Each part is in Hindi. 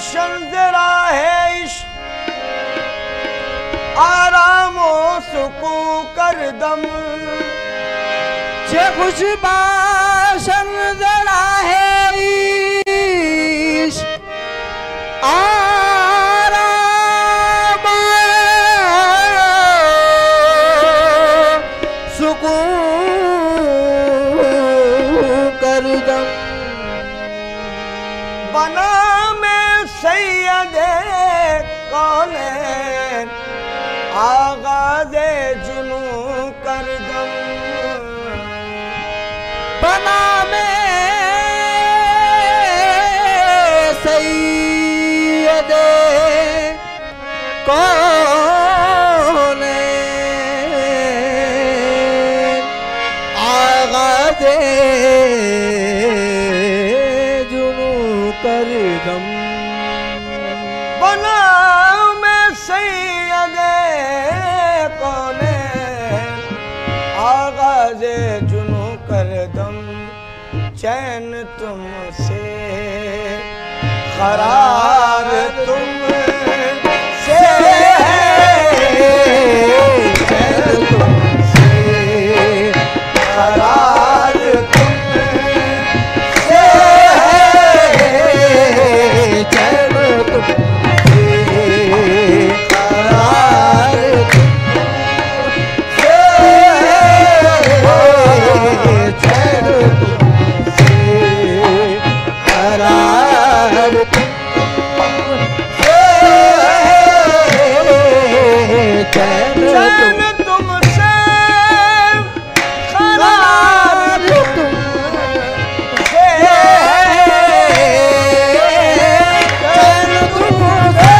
रोशन जरा है इश्क आरामो सुकून कर दम जे खुशबाशन जरा है इश्क आराम सुकून कर दम बना में सैयदे कौनैन आगाज़े जुनू कर दम बना में सैयदे कौनैन आगाज़े जुनू कर दम बना में सैयदे कौनैन आगाज़े जुनू कर दम चैन तुमसे करार तुमसे चैन तुमसे करार तुमसे चैन तुमसे करार चैन तुमसे करार चैन तुमसे करार तुमसे चैन तुमसे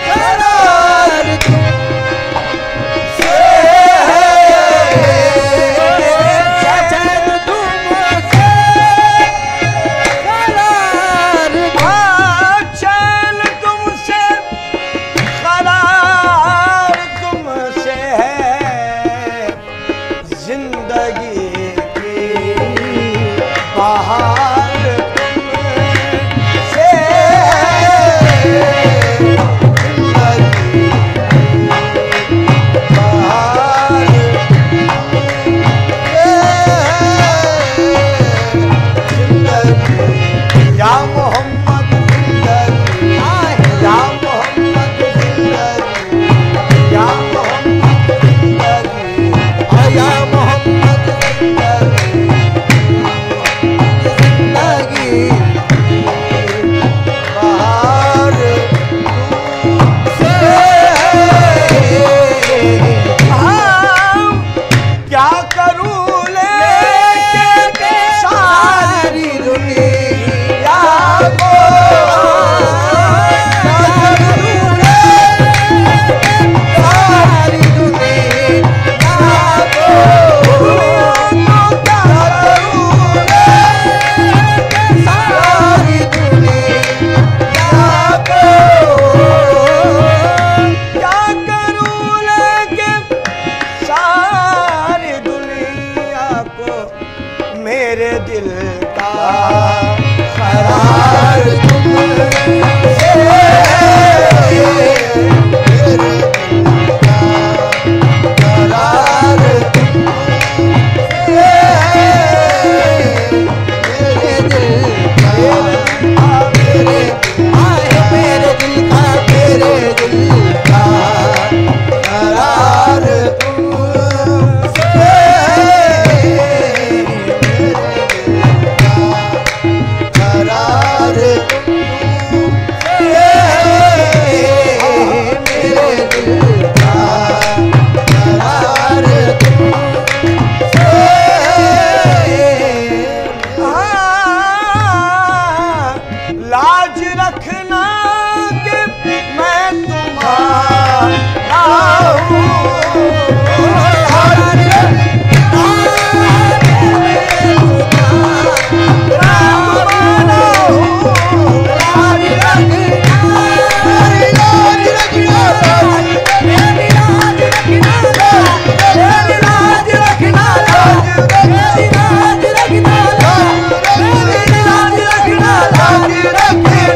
करार तुमसे चैन तुमसे करार चैन तुमसे करार तुमसे है जिंदगी की बहार तुमसे जिंदगी बहार जिंदगी या मोहम्मद जिंदगी या मोहम्मद जिंदगी या मोहम्मद जिंदगी आया मोहम्मद जिंदगी जिंदगी बहार से हम क्या करूं लेके सारी दुनिया को सारी दुनिया को सारी दुनिया को क्या करूं लेके सारी दुनिया को मेरे दिल का करार तुमसे मेरे दिल का करार तुमसे मेरे दिल का मेरे आए मेरे दिल का तेरे दिल का करार तुमसे करार लाज रखना कि मैं तुम्हारा हूँ रखना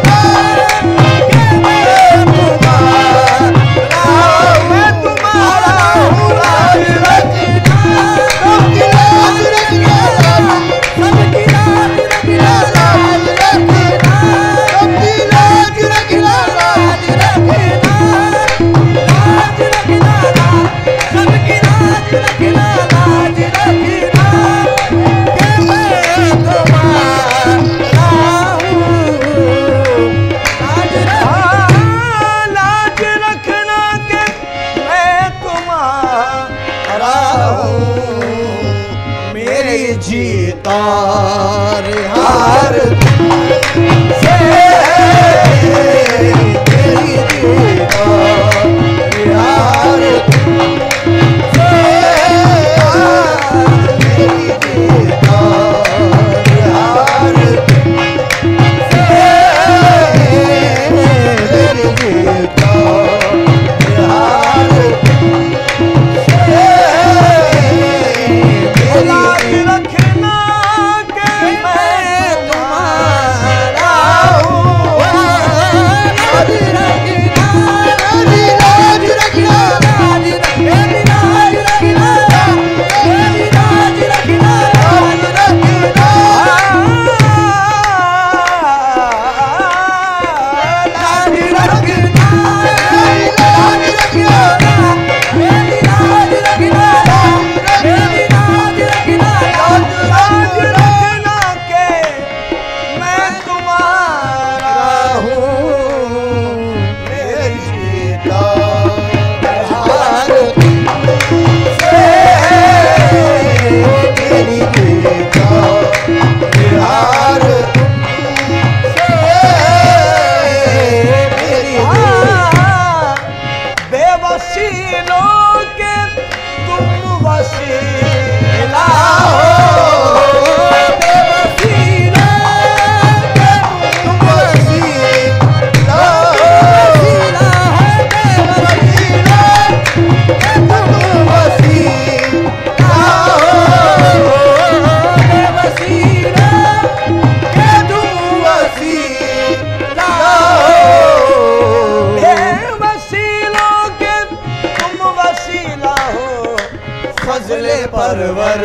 परवर दिगार भले परवर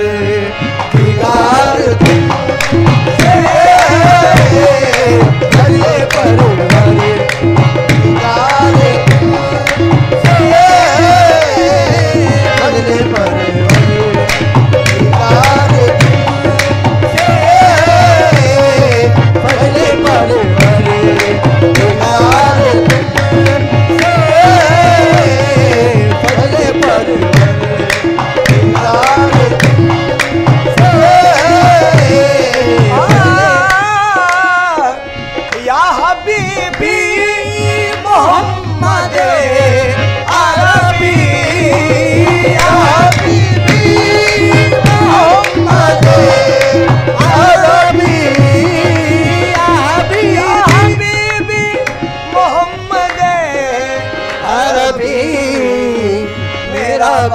दिगार भले परवर दिगार भले परवर दिगार भले परवर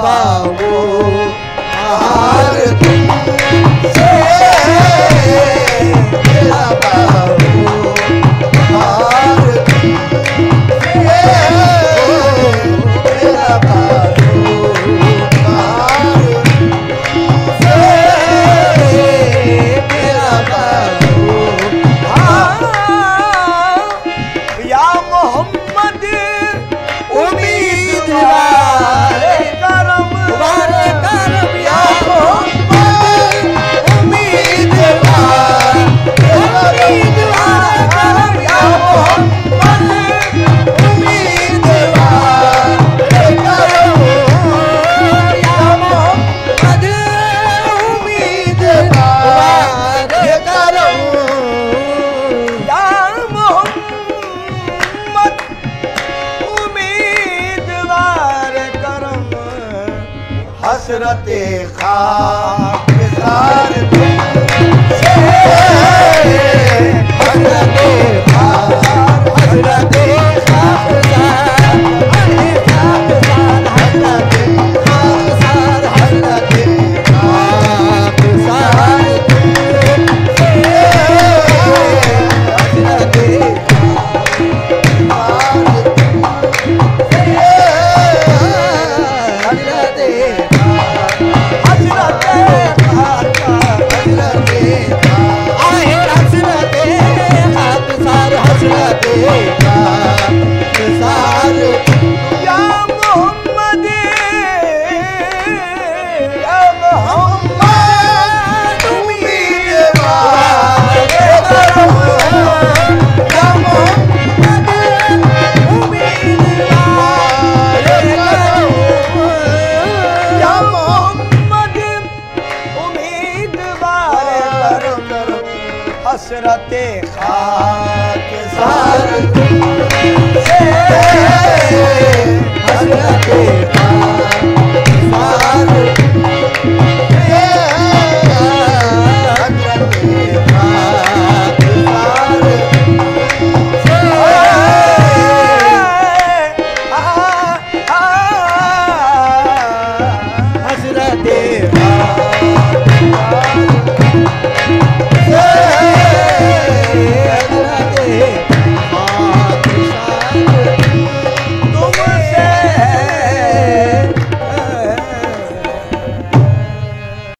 बाबू हार तुमसे मेरा बाबू हार तुमसे मेरा बाबू हार तुमसे मेरा बाबू या मोहम्मद उम्मीदवार हसरते खाकसार तुमसे हसरते हसरते हसरते